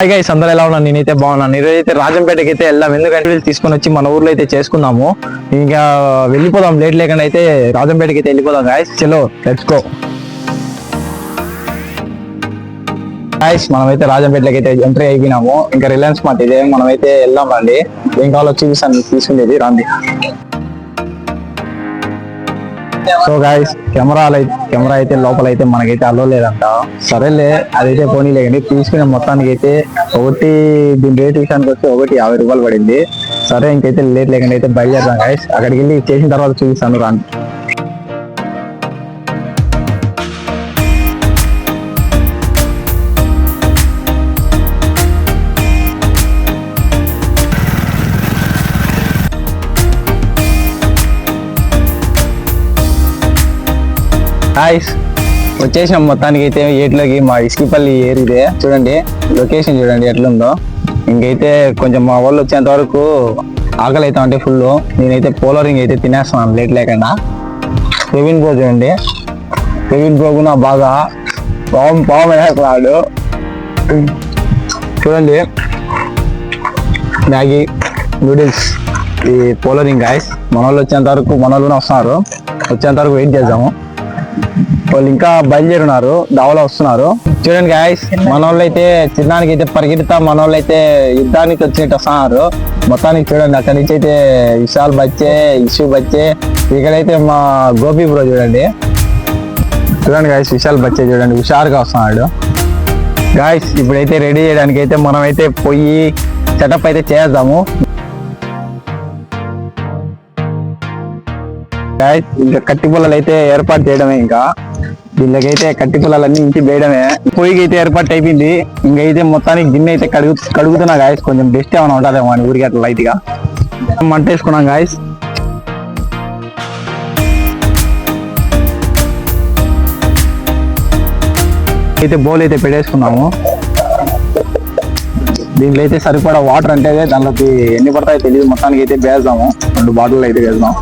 Hi guys, అందరూ ఎలా ఉన్నారు? నేనైతే బాగున్నాను. ఈరోజైతే రాజంపేటకి అయితే వెళ్దాం. ఎందుకంటే వీళ్ళు తీసుకొని వచ్చి మన ఊర్లో అయితే చేసుకుందాము. ఇంకా వెళ్ళిపోదాం, లేట్ లేకుండా అయితే రాజంపేటకి అయితే వెళ్ళిపోదాం గాయస్. చలో లెట్స్ గో గాయస్. మనమైతే రాజంపేటకి అయితే ఎంట్రీ అయిపోయినాము. ఇంకా రిలయన్స్ మార్ట్ ఇదే, మనమైతే వెళ్దాం రండి. ఏం కావాలో చూపిస్తాను, తీసుకునేది రండి. సో గాయస్, కెమెరా అయితే లోపల అయితే మనకైతే అలో లేదంట. సరేలే, అదైతే పోనీ లేకండి. తీసుకునే మొత్తానికి అయితే ఒకటి దీని రేట్ విషయానికి వచ్చి ₹50 పడింది. సరే, ఇంకైతే లేట్ లేకుండా అయితే బయలుదేరదాం గాయస్. అక్కడికి వెళ్ళి చేసిన తర్వాత చూపిస్తాను రండి. గాయస్, వచ్చేసినాం మొత్తానికి అయితే ఏట్లోకి. మా ఇసుకపల్లి ఏరిదే చూడండి, లొకేషన్ చూడండి ఎట్లుందో. ఇంకైతే కొంచెం మా వాళ్ళు వచ్చేంత వరకు ఆకలి అవుతా ఉంటే ఫుల్. నేనైతే పోలరింగ్ అయితే తినేస్తున్నాను లేట్ లేకుండా. కెవిన్ బ్రో చూడండి, కెవిన్ బ్రో కూడా బాగా పాము చూడండి. మ్యాగీ, నూడిల్స్, ఈ పోలరింగ్ గాయస్. మన వాళ్ళు వచ్చేంత వరకు, మన వాళ్ళు కూడా వస్తున్నారు, వచ్చేంత వరకు వెయిట్ చేద్దాము. వాళ్ళు ఇంకా బయలుదేరున్నారు, దావలో వస్తున్నారు. చూడండి గాయస్, మన వాళ్ళు అయితే చిన్నానికి అయితే పరిగెడతా, మన వాళ్ళు అయితే యుద్ధానికి వచ్చినట్టు వస్తున్నారు. మొత్తానికి చూడండి, అక్కడి నుంచి అయితే విశాల్ బచ్చే, ఇష్యూ బచ్చే, ఇక్కడైతే మా గోపి బ్రో చూడండి. చూడండి గాయస్, విశాల్ బచ్చే చూడండి, హుషారుగా వస్తున్నాడు. గాయస్, ఇప్పుడైతే రెడీ చేయడానికి అయితే మనం అయితే పోయి సెటప్ అయితే చేద్దాము. ఇంకా కట్టి పుల్లలు అయితే ఏర్పాటు చేయడమే. ఇంకా దీనికైతే కట్టి పుల్లలన్నీ ఇంటి వేయడమే. పొయ్యికి అయితే ఏర్పాటు అయిపోయింది. ఇంకైతే మొత్తానికి గిన్నె అయితే కడుగుతున్నా గాయస్. కొంచెం డస్ట్ ఏమైనా ఉంటుందేమో అని ఊరికి అట్లా లైట్ గా మంట వేసుకున్నాం గాయస్. అయితే బౌల్ అయితే పెట్టేసుకున్నాము. దీంట్లో అయితే సరిపడా వాటర్ అంటే దానిలోకి ఎన్ని పడతాయో తెలియదు. మొత్తానికి అయితే వేద్దాము, 2 బాటిల్ అయితే వేద్దాం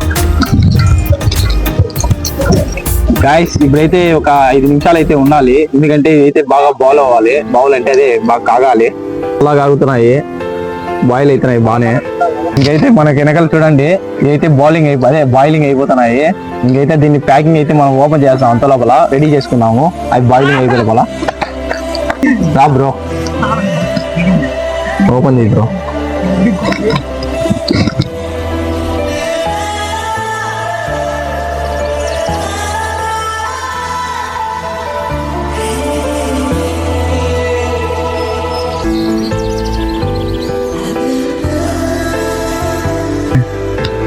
గాయస్. ఇప్పుడైతే ఒక 5 నిమిషాలు అయితే ఉండాలి, ఎందుకంటే ఇదైతే బాగా బాయిల్ అవ్వాలి. బాయిల్ అంటే అదే బాగా కాగాలి. అలా కాగుతున్నాయి, బాయిల్ అవుతున్నాయి బాగానే. ఇంకైతే మనకి వెనకాల చూడండి, ఇదైతే బాయిలింగ్ అయిపోతున్నాయి. ఇంకైతే దీన్ని ప్యాకింగ్ అయితే మనం ఓపెన్ చేస్తాం. అంత లోపల రెడీ చేసుకున్నాము. అది బాయిలింగ్ అయిపోయి లోపల రా బ్రో, ఓపెన్ చేయి బ్రో.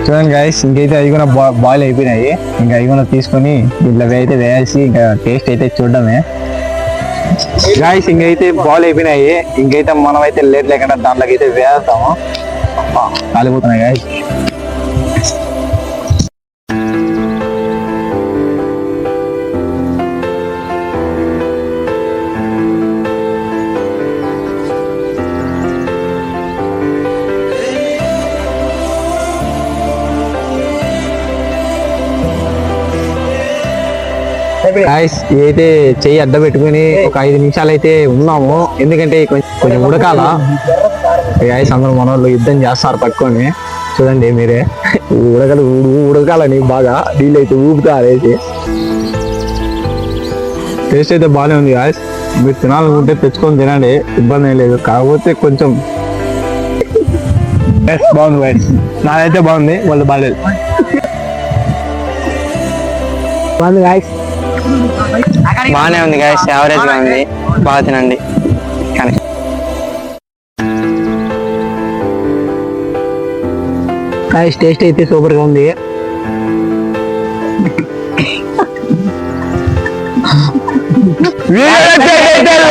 చూడండి గాయస్, ఇంకైతే అవి కూడా బాయిల్ అయిపోయినాయి. ఇంకా అవి కూడా తీసుకొని దీంట్లో అయితే వేసి ఇంకా టేస్ట్ అయితే చూడడమే గాయస్. ఇంకైతే బాయిల్ అయిపోయినాయి. ఇంకైతే మనం అయితే లేట్ లేకుండా దాంట్లోకి అయితే వేస్తాము. కాలిపోతున్నాయి గాయస్. గాయస్, ఇదైతే చెయ్యి అడ్డ పెట్టుకుని ఒక 5 నిమిషాలు అయితే ఉన్నాము, ఎందుకంటే కొంచెం ఉడకాల. గాయస్, అందరూ మన వాళ్ళు యుద్ధం చేస్తారు పట్టుకొని. చూడండి మీరే, ఉడకాలని బాగా నీళ్ళు అయితే ఊపుతారు వేసి. టేస్ట్ అయితే బాగానే ఉంది గాయస్. మీరు తినాలనుకుంటే తెచ్చుకొని తినండి, ఇబ్బంది ఏం లేదు. కాకపోతే కొంచెం బాగుంది గాయస్. నాదైతే బాగుంది, వాళ్ళు బాగాలేదు. బాగుంది గాయస్, బాగానే ఉంది గాయస్, యావరేజ్ గా ఉంది. బాగా తినండి. కానీ గాయస్, టేస్ట్ అయితే సూపర్ గా ఉంది.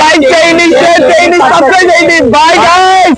లైక్ చేయండి, షేర్ చేయండి, సబ్స్క్రైబ్ చేయండి. Bye guys.